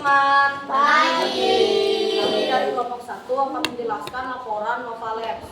teman-teman. Baik. Kami dari kelompok 1 akan menjelaskan laporan Novalabs.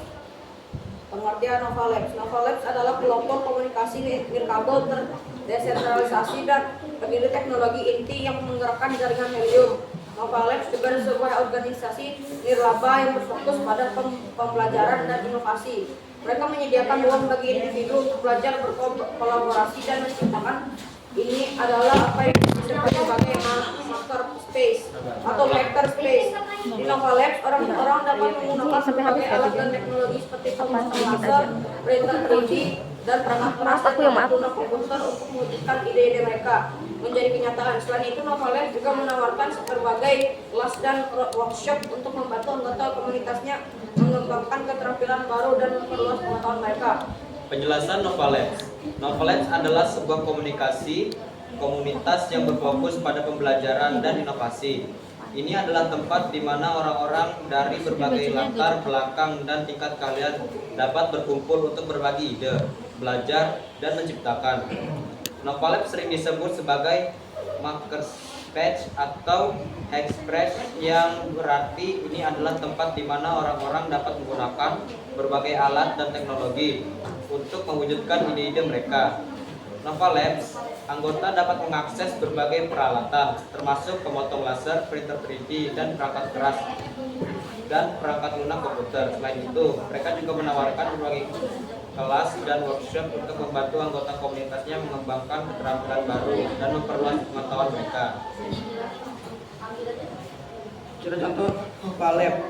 Pengertian Novalabs. Novalabs adalah kelompok komunikasi nirkabel terdesentralisasi dan berdiri teknologi inti yang menggerakkan jaringan helium. Novalabs juga sebuah organisasi nirlaba yang berfokus pada pembelajaran dan inovasi. Mereka menyediakan ruang bagi individu untuk belajar, berkolaborasi, dan menciptakan. Ini adalah apa yang disebut sebagai maker space atau maker space. Di Novalabs, orang-orang dapat menggunakan berbagai alat dan teknologi seperti pemotong laser, printer 3D, dan perangkat guna komputer untuk mewujudkan ide-ide mereka menjadi kenyataan. Selain itu, Novalabs juga menawarkan berbagai kelas dan workshop untuk membantu anggota komunitasnya mengembangkan keterampilan baru dan memperluas pengetahuan mereka. Penjelasan Novalabs. Novalabs adalah sebuah komunitas yang berfokus pada pembelajaran dan inovasi. Ini adalah tempat di mana orang-orang dari berbagai latar belakang dan tingkat keahlian dapat berkumpul untuk berbagi ide, belajar, dan menciptakan. Novalabs sering disebut sebagai makerspace atau express, yang berarti ini adalah tempat di mana orang-orang dapat menggunakan berbagai alat dan teknologi untuk mewujudkan ide-ide mereka. Novalabs, anggota dapat mengakses berbagai peralatan, termasuk pemotong laser, printer 3D, dan perangkat keras dan perangkat lunak komputer. Selain itu, mereka juga menawarkan berbagai kelas dan workshop untuk membantu anggota komunitasnya mengembangkan keterampilan baru dan memperluas pengetahuan mereka. Contoh Novalabs.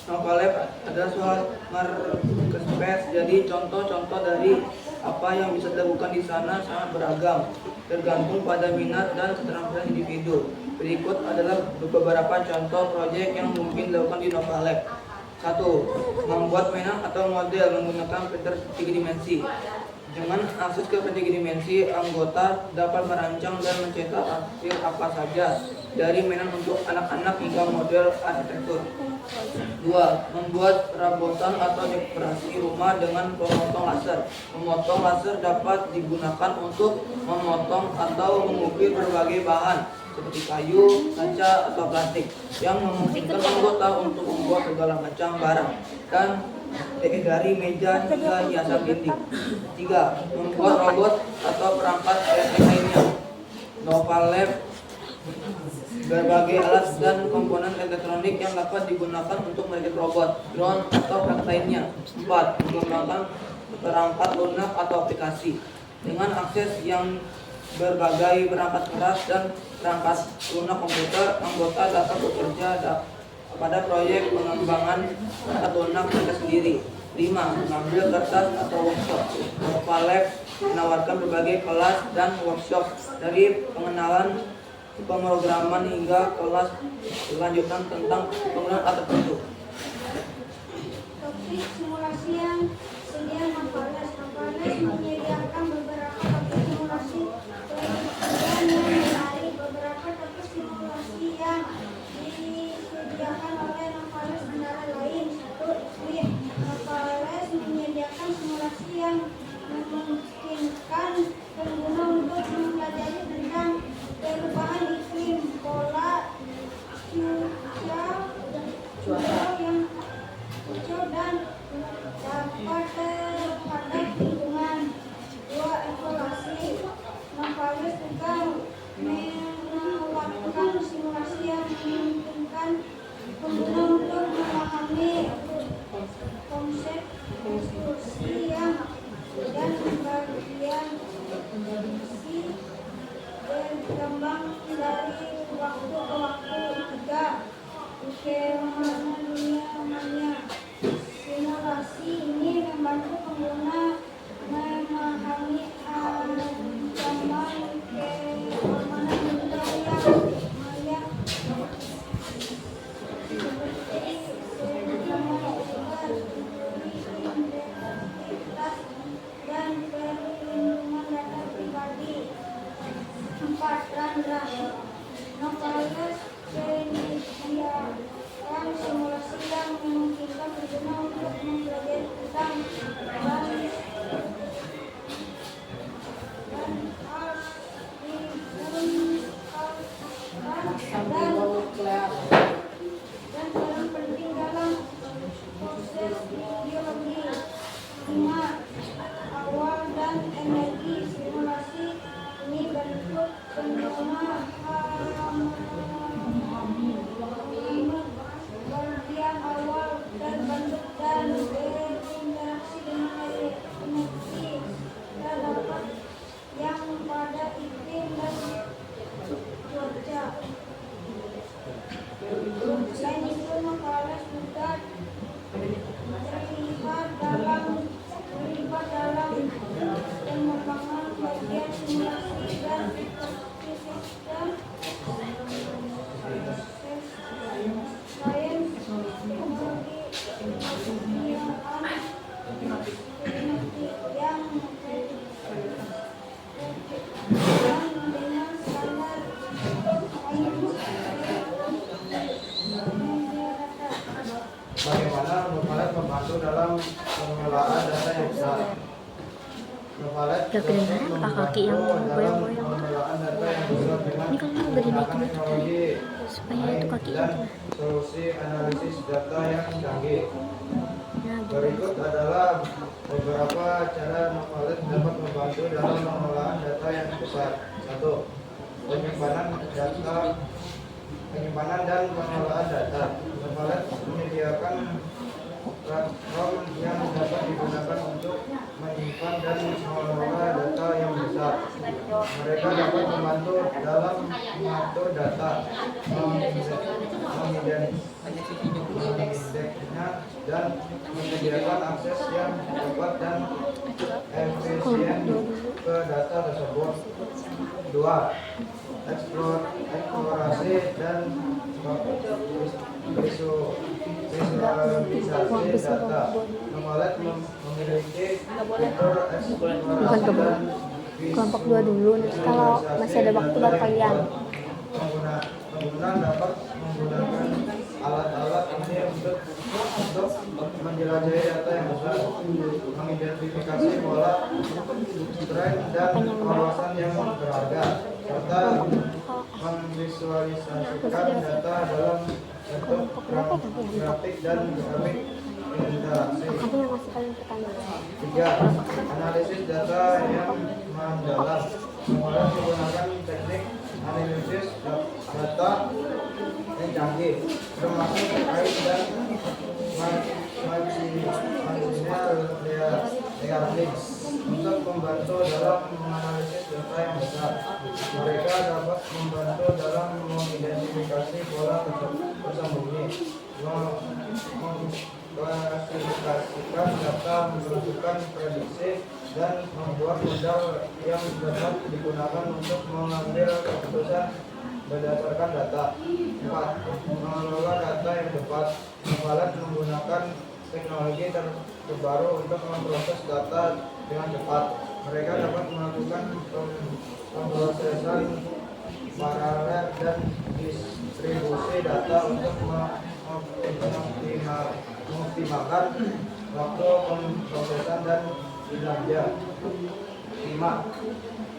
Novalabs adalah soal makerspace. Jadi contoh-contoh dari apa yang bisa dilakukan di sana sangat beragam, tergantung pada minat dan keterampilan individu. Berikut adalah beberapa contoh proyek yang mungkin dilakukan di Novalabs. 1. Membuat mainan atau model menggunakan printer 3 dimensi. Dengan akses ke printer 3 dimensi, anggota dapat merancang dan mencetak hasil apa saja, dari mainan untuk anak-anak hingga model arsitektur. 2. Membuat perabotan atau dekorasi rumah dengan pemotong laser. Memotong laser dapat digunakan untuk memotong atau mengukir berbagai bahan seperti kayu, kaca, atau plastik, yang memungkinkan anggota untuk membuat segala macam barang dan dari meja hingga hiasan dinding. 3. Membuat robot atau perangkat elektrik lainnya. Novalabs berbagai alat dan komponen elektronik yang dapat digunakan untuk merakit robot, drone, atau perangkat lainnya. 4. Mengembangkan perangkat lunak atau aplikasi. Dengan akses yang berbagai perangkat keras dan perangkat lunak komputer, anggota dapat bekerja pada proyek pengembangan perangkat lunak mereka sendiri. 5. Mengambil kertas atau workshop. Novalabs menawarkan berbagai kelas dan workshop, dari pengenalan pemrograman hingga kelas lanjutan tentang penggunaan alat tertentu. Topik simulasi yang sedia Novalabs. Novalabs menyediakan beberapa topik simulasi dan dari beberapa topik simulasi yang disediakan oleh Novalabs antara lain: 1. Iklim. Novalabs menyediakan simulasi yang memungkinkan pengguna untuk mempelajari tentang perubahan iklim, pola cuaca dan dampak terhadap lingkungan. 2. Evaluasi. Novalabs juga menawarkan simulasi yang memungkinkan pengguna untuk memahami konsep konstruksi dan bagian isi berkembang dari waktu ke waktu. 3. Keamanan. Simulasi ini membantu pengguna memahami ancaman keamanan benda yang seperti identitas dan perlindungan data pribadi. 4. Rundown. Novalabs menyediakan simulasi yang memungkinkan pengguna untuk mempelajari tentang dan arsitektur Bagaimana Novalet membantu dalam pengelolaan data yang besar? Novalet Gak kedengaran apa kaki yang dalam goyang-goyang? pengelolaan data yang besar dengan Ini kalau nggak dinaikin menggunakan itu teknologi supaya itu kaki dan itu. solusi analisis data yang canggih. Nah, Berikut adalah beberapa cara Novalet dapat membantu dalam pengelolaan data yang besar. 1. Penyimpanan dan pengelolaan data. Novalet menyediakan platform yang dapat digunakan untuk menyimpan dan mengelola data yang besar. Mereka dapat membantu dalam mengatur data, mengindeksnya, dan menyediakan akses yang cepat dan efisien ke data tersebut. 2. Eksplorasi dan visualisasi data. Novalet memiliki fitur eksplorasi dan kelompok 2 dulu, nanti kalau masih ada waktu baru kalian. Pengguna dapat menggunakan alat-alat ini untuk menjelajahi data yang besar, mengidentifikasi pola, tren, dan kawasan yang berharga, serta memvisualisasikan data dalam bentuk grafik dan grafik interaksi. Kamu yang ngasih kalian pertanyaan. 3. Analisis data yang mendalam. Novalet menggunakan teknik analisis data yang canggih, termasuk terkait dan learnings untuk membantu dalam menganalisis data yang besar. Mereka dapat membantu dalam mengidentifikasi pola tersembunyi, mengklasifikasikan data, menentukan prediksi, dan membuat modal yang dapat digunakan untuk mengambil keputusan berdasarkan data. 4. Mengelola data yang tepat. Novalet menggunakan teknologi terbaru untuk memproses data dengan cepat. Mereka dapat melakukan pemrosesan paralel dan distribusi data untuk mengoptimalkan waktu pemrosesan dan kinerja. 5.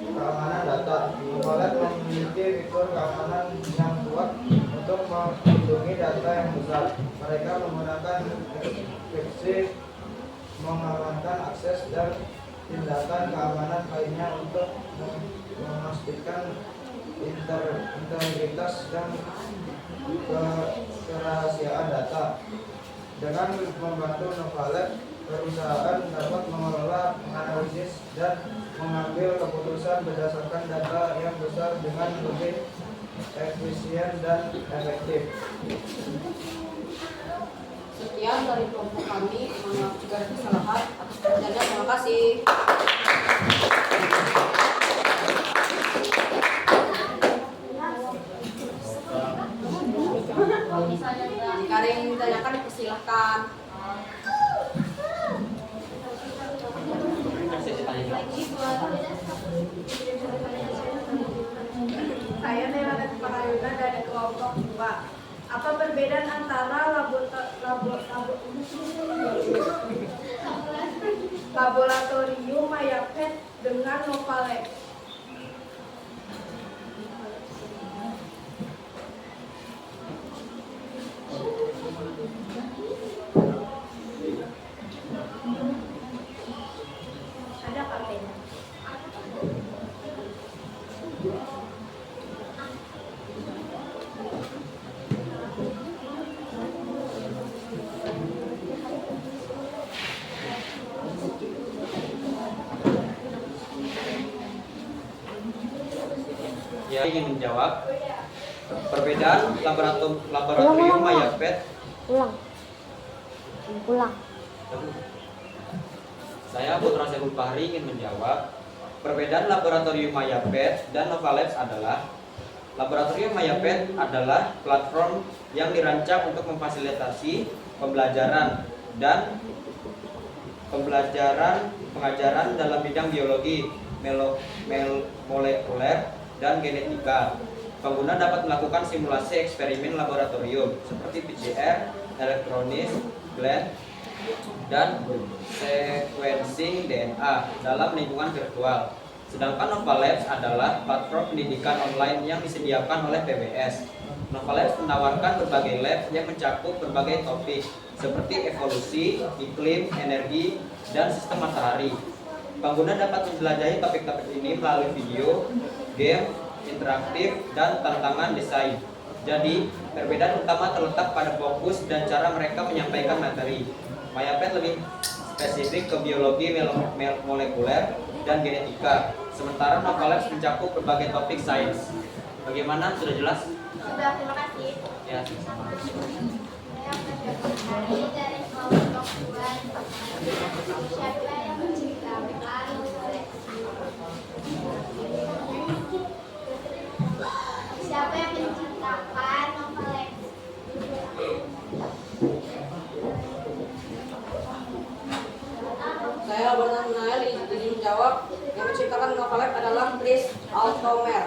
Keamanan data. Novalet memiliki fitur keamanan yang kuat untuk melindungi data yang besar. Mereka menggunakan enkripsi, mengamankan akses, dan tindakan keamanan lainnya untuk memastikan integritas dan kerahasiaan data. Dengan membantu Novalet, perusahaan dapat mengelola, menganalisis, dan mengambil keputusan berdasarkan data yang besar dengan lebih efisien dan efektif. Sekian dari kelompok kami. Mohon maaf jika ada kesalahan. Atas perhatiannya, terima kasih. Jika ada yang ditanyakan, dipersilahkan. Saya Nela Parayuna dari kelompok 2. Apa perbedaan antara laboratorium Mayapet dengan Novalet? Ada apa beda? Ya, ingin menjawab perbedaan laboratorium Mayapet. Ulang. Saya Putra Sekul Fahri ingin menjawab perbedaan laboratorium Mayapet dan Novalet adalah laboratorium Mayapet adalah platform yang dirancang untuk memfasilitasi pembelajaran pengajaran dalam bidang biologi, molekuler, dan genetika. Pengguna dapat melakukan simulasi eksperimen laboratorium seperti PCR, elektronis, blend, dan sequencing DNA dalam lingkungan virtual. Sedangkan Novalabs adalah platform pendidikan online yang disediakan oleh PBS. Novalabs menawarkan berbagai lab yang mencakup berbagai topik seperti evolusi, iklim, energi, dan sistem matahari. Pengguna dapat menjelajahi topik-topik ini melalui video, game, interaktif, dan tantangan desain. Jadi, perbedaan utama terletak pada fokus dan cara mereka menyampaikan materi. Mayapet lebih spesifik ke biologi molekuler dan genetika, sementara Novalabs mencakup berbagai topik sains. Bagaimana? Sudah jelas? Sudah, terima kasih. Ya. Dari kelompok 2, siapa yang menciptakan Novalabs? Siapa yang menciptakan Novalabs? Saya Bernard Nael izin menjawab. Yang menciptakan Novalabs adalah Chris Altomer.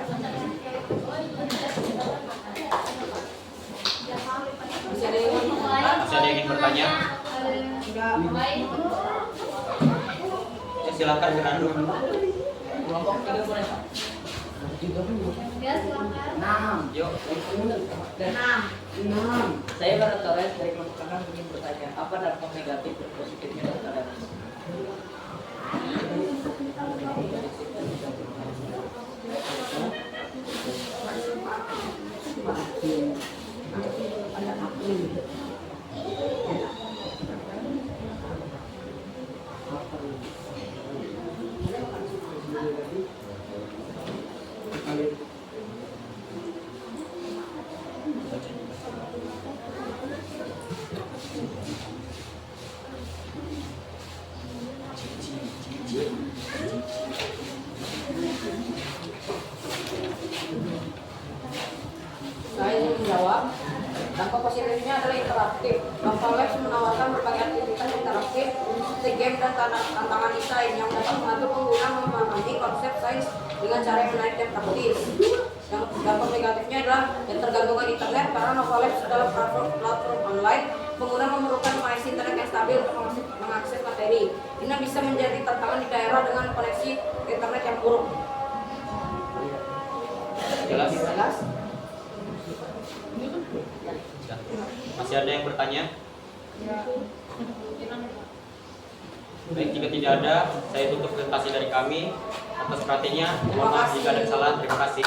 Masih ada yang ingin Masih ada yang ingin bertanya? Ya, silakan Fernando. Kelompok 3 boleh Pak? Ya, silakan. Yuk. 6. Saya Barat Torres dari kelompok kanan ingin bertanya, apa dampak negatif dan positifnya terhadap Saya ingin menjawab. Dampak positifnya adalah interaktif. Novalabs menawarkan berbagai aktivitas interaktif seperti game dan tantangan desain yang dapat membantu pengguna memahami konsep sains dengan cara yang menarik dan praktis. Yang dampak negatifnya adalah ketergantungan internet karena Novalabs adalah platform online. Pengguna memerlukan koneksi internet yang stabil untuk mengakses materi. Ini bisa menjadi tantangan di daerah dengan koneksi internet yang buruk. Jelas? Jelas? Masih ada yang bertanya? Baik, jika tidak ada, saya tutup presentasi dari kami. Atas perhatiannya, mohon maaf jika ada kesalahan. Terima kasih.